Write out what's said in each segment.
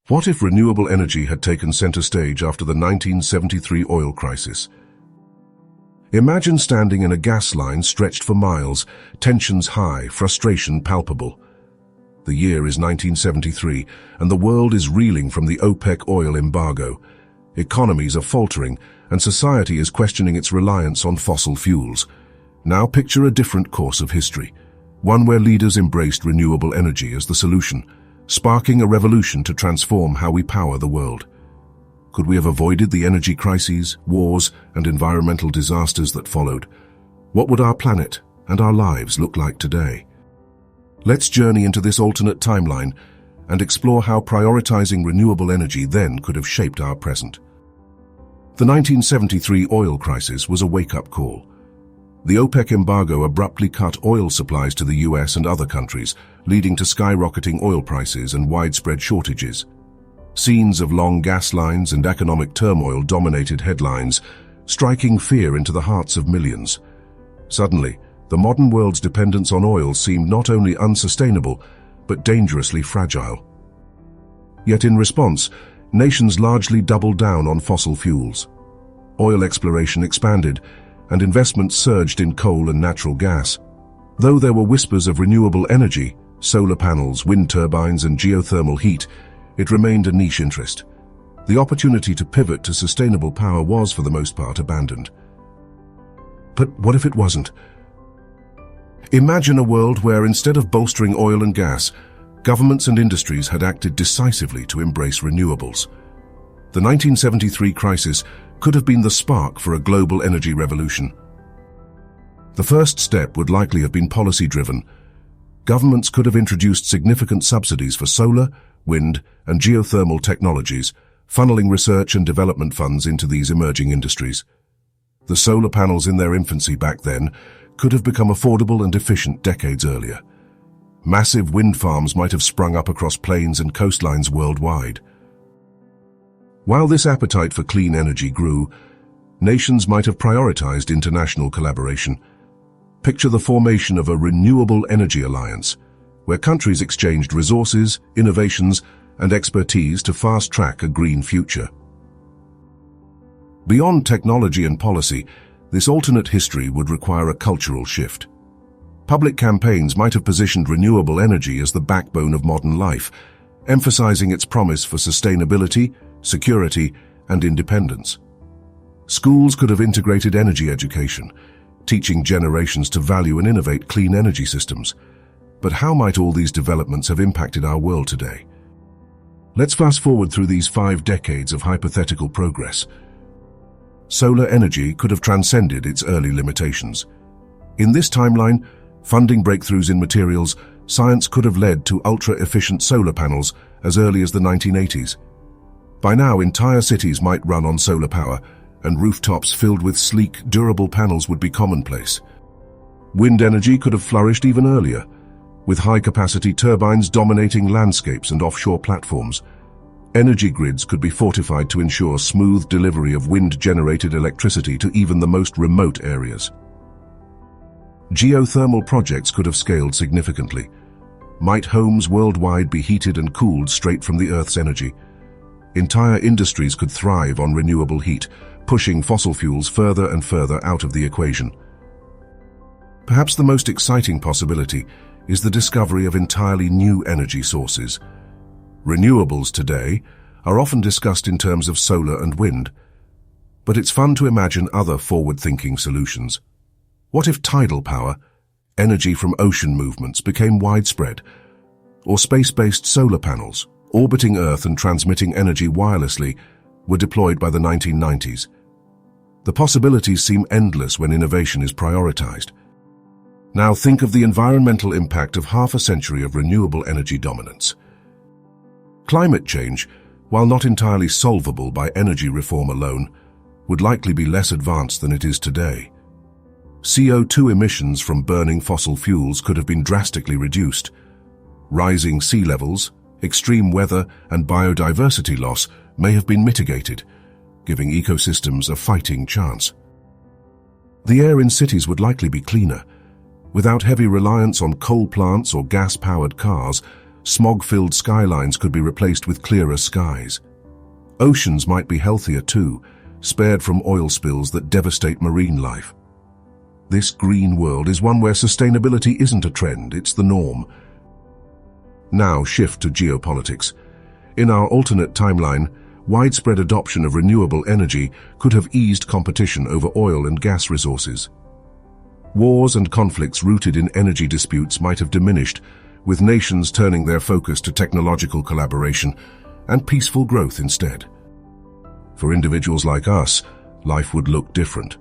What if renewable energy had taken center stage after the 1973 oil crisis? Imagine standing in a gas line stretched for miles, tensions high, frustration palpable. The year is 1973, and the world is reeling from the OPEC oil embargo. Economies are faltering, and society is questioning its reliance on fossil fuels. Now picture a different course of history, one where leaders embraced renewable energy as the solution, sparking a revolution to transform how we power the world. Could we have avoided the energy crises, wars, and environmental disasters that followed? What would our planet and our lives look like today? Let's journey into this alternate timeline and explore how prioritizing renewable energy then could have shaped our present. The 1973 oil crisis was a wake-up call. The OPEC embargo abruptly cut oil supplies to the US and other countries, leading to skyrocketing oil prices and widespread shortages. Scenes of long gas lines and economic turmoil dominated headlines, striking fear into the hearts of millions. Suddenly, the modern world's dependence on oil seemed not only unsustainable, but dangerously fragile. Yet in response, nations largely doubled down on fossil fuels. Oil exploration expanded, and investments surged in coal and natural gas. Though there were whispers of renewable energy, solar panels, wind turbines, and geothermal heat, it remained a niche interest. The opportunity to pivot to sustainable power was, for the most part, abandoned. But what if it wasn't? Imagine a world where, instead of bolstering oil and gas, governments and industries had acted decisively to embrace renewables. The 1973 crisis could have been the spark for a global energy revolution. The first step would likely have been policy-driven. Governments could have introduced significant subsidies for solar, wind, and geothermal technologies, funneling research and development funds into these emerging industries. The solar panels in their infancy back then could have become affordable and efficient decades earlier. Massive wind farms might have sprung up across plains and coastlines worldwide. While this appetite for clean energy grew, nations might have prioritized international collaboration. Picture the formation of a renewable energy alliance, where countries exchanged resources, innovations, and expertise to fast-track a green future. Beyond technology and policy, this alternate history would require a cultural shift. Public campaigns might have positioned renewable energy as the backbone of modern life, emphasizing its promise for sustainability, security, and independence. Schools could have integrated energy education, teaching generations to value and innovate clean energy systems. But how might all these developments have impacted our world today? Let's fast forward through these 5 decades of hypothetical progress. Solar energy could have transcended its early limitations. In this timeline, funding breakthroughs in materials, science could have led to ultra-efficient solar panels as early as the 1980s. By now, entire cities might run on solar power, and rooftops filled with sleek, durable panels would be commonplace. Wind energy could have flourished even earlier, with high-capacity turbines dominating landscapes and offshore platforms. Energy grids could be fortified to ensure smooth delivery of wind-generated electricity to even the most remote areas. Geothermal projects could have scaled significantly. Might homes worldwide be heated and cooled straight from the Earth's energy? Entire industries could thrive on renewable heat, pushing fossil fuels further and further out of the equation. Perhaps the most exciting possibility is the discovery of entirely new energy sources. Renewables today are often discussed in terms of solar and wind, but it's fun to imagine other forward-thinking solutions. What if tidal power, energy from ocean movements, became widespread, or space-based solar panels, orbiting Earth and transmitting energy wirelessly, were deployed by the 1990s? The possibilities seem endless when innovation is prioritized. Now think of the environmental impact of half a century of renewable energy dominance. Climate change, while not entirely solvable by energy reform alone, would likely be less advanced than it is today. CO2 emissions from burning fossil fuels could have been drastically reduced. Rising sea levels, extreme weather, and biodiversity loss may have been mitigated, giving ecosystems a fighting chance. The air in cities would likely be cleaner. Without heavy reliance on coal plants or gas-powered cars, Smog-filled skylines could be replaced with clearer skies. Oceans might be healthier too, spared from oil spills that devastate marine life. This green world is one where sustainability isn't a trend, it's the norm. Now shift to geopolitics. In our alternate timeline, widespread adoption of renewable energy could have eased competition over oil and gas resources. Wars and conflicts rooted in energy disputes might have diminished, with nations turning their focus to technological collaboration and peaceful growth instead. For individuals like us, life would look different.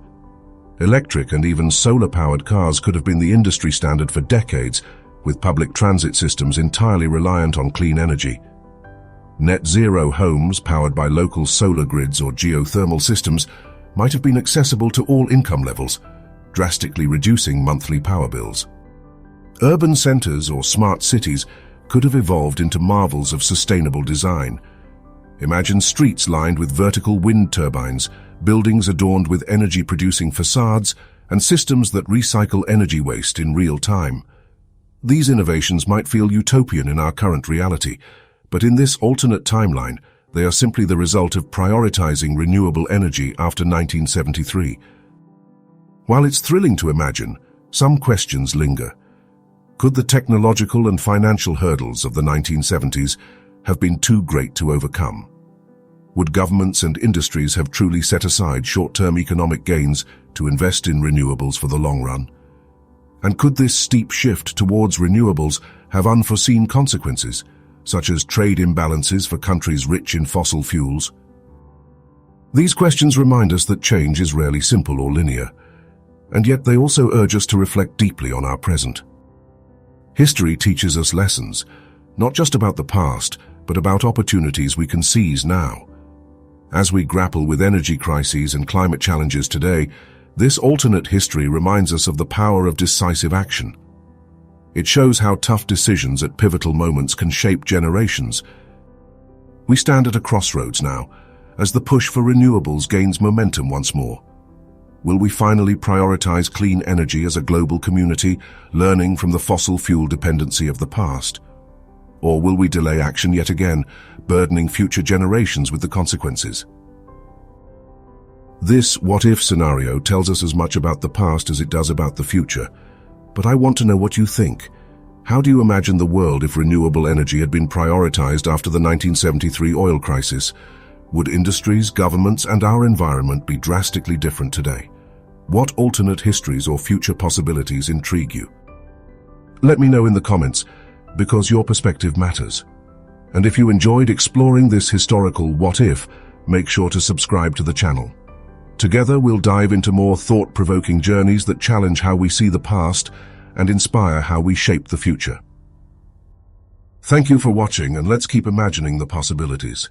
Electric and even solar-powered cars could have been the industry standard for decades, with public transit systems entirely reliant on clean energy. Net zero homes powered by local solar grids or geothermal systems might have been accessible to all income levels, drastically reducing monthly power bills. Urban centers or smart cities could have evolved into marvels of sustainable design. Imagine streets lined with vertical wind turbines, buildings adorned with energy-producing facades, and systems that recycle energy waste in real time. These innovations might feel utopian in our current reality, but in this alternate timeline, they are simply the result of prioritizing renewable energy after 1973. While it's thrilling to imagine, some questions linger. Could the technological and financial hurdles of the 1970s have been too great to overcome? Would governments and industries have truly set aside short-term economic gains to invest in renewables for the long run? And could this steep shift towards renewables have unforeseen consequences, such as trade imbalances for countries rich in fossil fuels? These questions remind us that change is rarely simple or linear, and yet they also urge us to reflect deeply on our present. History teaches us lessons, not just about the past, but about opportunities we can seize now. As we grapple with energy crises and climate challenges today, this alternate history reminds us of the power of decisive action. It shows how tough decisions at pivotal moments can shape generations. We stand at a crossroads now, as the push for renewables gains momentum once more. Will we finally prioritize clean energy as a global community, learning from the fossil fuel dependency of the past? Or will we delay action yet again, burdening future generations with the consequences? This what-if scenario tells us as much about the past as it does about the future. But I want to know what you think. How do you imagine the world if renewable energy had been prioritized after the 1973 oil crisis? Would industries, governments, and our environment be drastically different today? What alternate histories or future possibilities intrigue you? Let me know in the comments, because your perspective matters. And if you enjoyed exploring this historical what-if, make sure to subscribe to the channel. Together we'll dive into more thought-provoking journeys that challenge how we see the past and inspire how we shape the future. Thank you for watching, and let's keep imagining the possibilities.